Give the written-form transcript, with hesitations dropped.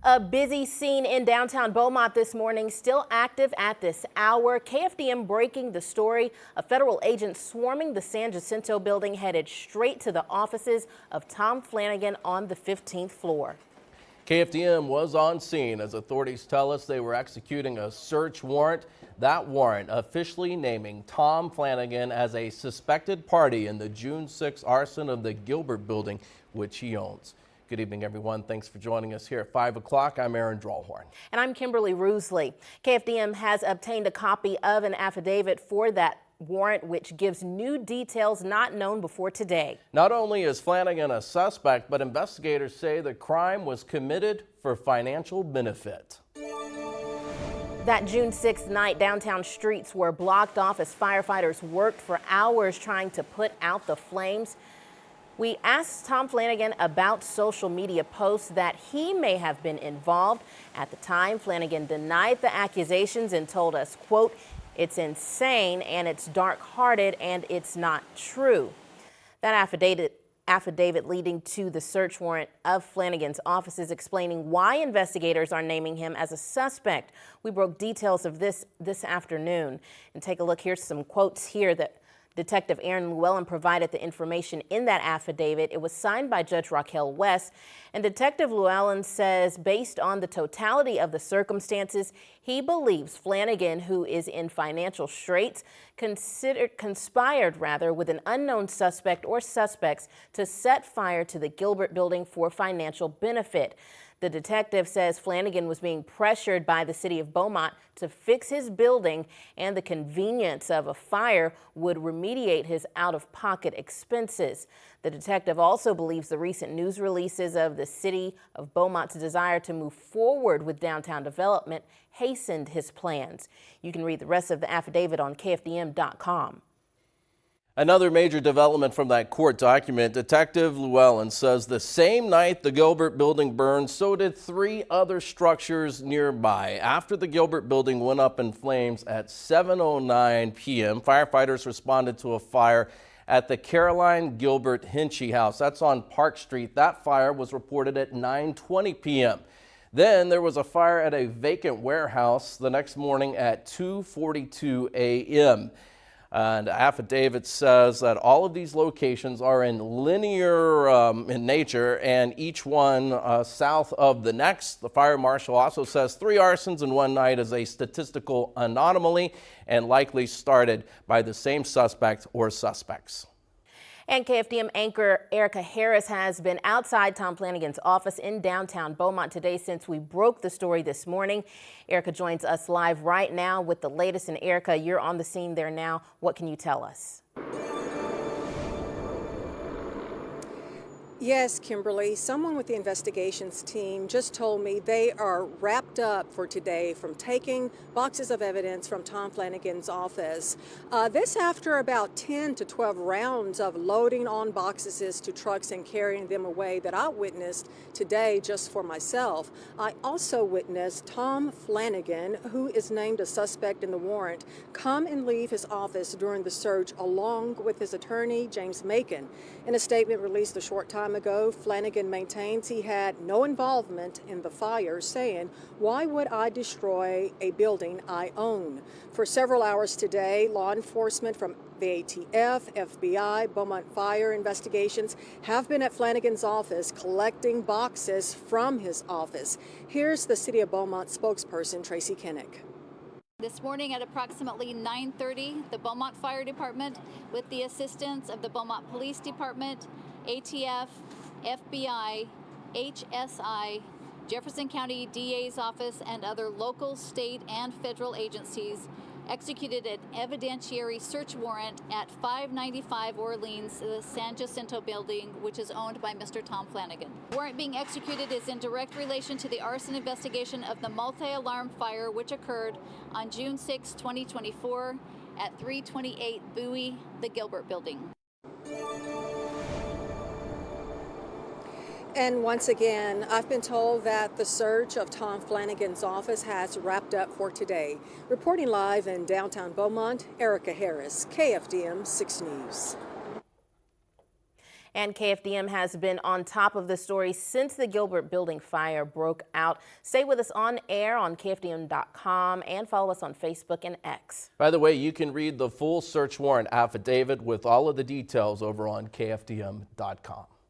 A busy scene in downtown Beaumont this morning, still active at this hour. KFDM breaking the story. A federal agent swarming the San Jacinto Building headed straight to the offices of Tom Flanagan on the 15th floor. KFDM was on scene as authorities tell us they were executing a search warrant. That warrant officially naming Tom Flanagan as a suspected party in the June 6 arson of the Gilbert Building, which he owns. Good evening, everyone. Thanks for joining us here at 5 o'clock. I'm Aaron Drawhorn. And I'm Kimberly Roosley. KFDM has obtained a copy of an affidavit for that warrant, which gives new details not known before today. Not only is Flanagan a suspect, but investigators say the crime was committed for financial benefit. That June 6th night, downtown streets were blocked off as firefighters worked for hours trying to put out the flames. We asked Tom Flanagan about social media posts that he may have been involved. At the time, Flanagan denied the accusations and told us, quote, "It's insane and it's dark-hearted and it's not true." That affidavit leading to the search warrant of Flanagan's offices explaining why investigators are naming him as a suspect. We broke details of this afternoon. And take a look. Here's some quotes here that Detective Lewallen provided the information in that affidavit. It was signed by Judge Raquel West, and Detective Lewallen says based on the totality of the circumstances, he believes Flanagan, who is in financial straits, conspired with an unknown suspect or suspects to set fire to the Gilbert Building for financial benefit. The detective says Flanagan was being pressured by the city of Beaumont to fix his building, and the convenience of a fire would remediate his out-of-pocket expenses. The detective also believes the recent news releases of the city of Beaumont's desire to move forward with downtown development hastened his plans. You can read the rest of the affidavit on KFDM.com. Another major development from that court document, Detective Lewallen says the same night the Gilbert Building burned, so did 3 other structures nearby. After the Gilbert Building went up in flames at 7:09 p.m., firefighters responded to a fire at the Caroline Gilbert Hinchy house. That's on Park Street. That fire was reported at 9:20 p.m. Then there was a fire at a vacant warehouse the next morning at 2:42 a.m. And the affidavit says that all of these locations are in linear in nature, and each one south of the next. The fire marshal also says 3 arsons in one night is a statistical anomaly and likely started by the same suspect or suspects. And KFDM anchor Erica Harris has been outside Tom Flanagan's office in downtown Beaumont today since we broke the story this morning. Erica joins us live right now with the latest. And Erica, you're on the scene there now. What can you tell us? Yes, Kimberly, someone with the investigations team just told me they are wrapped up for today from taking boxes of evidence from Tom Flanagan's office. This after about 10 to 12 rounds of loading on boxes to trucks and carrying them away that I witnessed today just for myself. I also witnessed Tom Flanagan, who is named a suspect in the warrant, come and leave his office during the search along with his attorney, James Macon. In a statement released a short time ago, Flanagan maintains he had no involvement in the fire, saying, "Why would I destroy a building I own?" For several hours today, law enforcement from the ATF, FBI, Beaumont Fire Investigations have been at Flanagan's office collecting boxes from his office. Here's the City of Beaumont spokesperson, Tracy Kinnick. This morning at approximately 9:30, the Beaumont Fire Department, with the assistance of the Beaumont Police Department, ATF, FBI, HSI, Jefferson County DA's office, and other local, state, and federal agencies, executed an evidentiary search warrant at 595 Orleans, the San Jacinto Building, which is owned by Mr. Tom Flanagan. The warrant being executed is in direct relation to the arson investigation of the multi-alarm fire which occurred on June 6, 2024 at 328 Bowie, the Gilbert Building. And once again, I've been told that the search of Tom Flanagan's office has wrapped up for today. Reporting live in downtown Beaumont, Erica Harris, KFDM 6 News. And KFDM has been on top of the story since the Gilbert Building fire broke out. Stay with us on air on KFDM.com and follow us on Facebook and X. By the way, you can read the full search warrant affidavit with all of the details over on KFDM.com.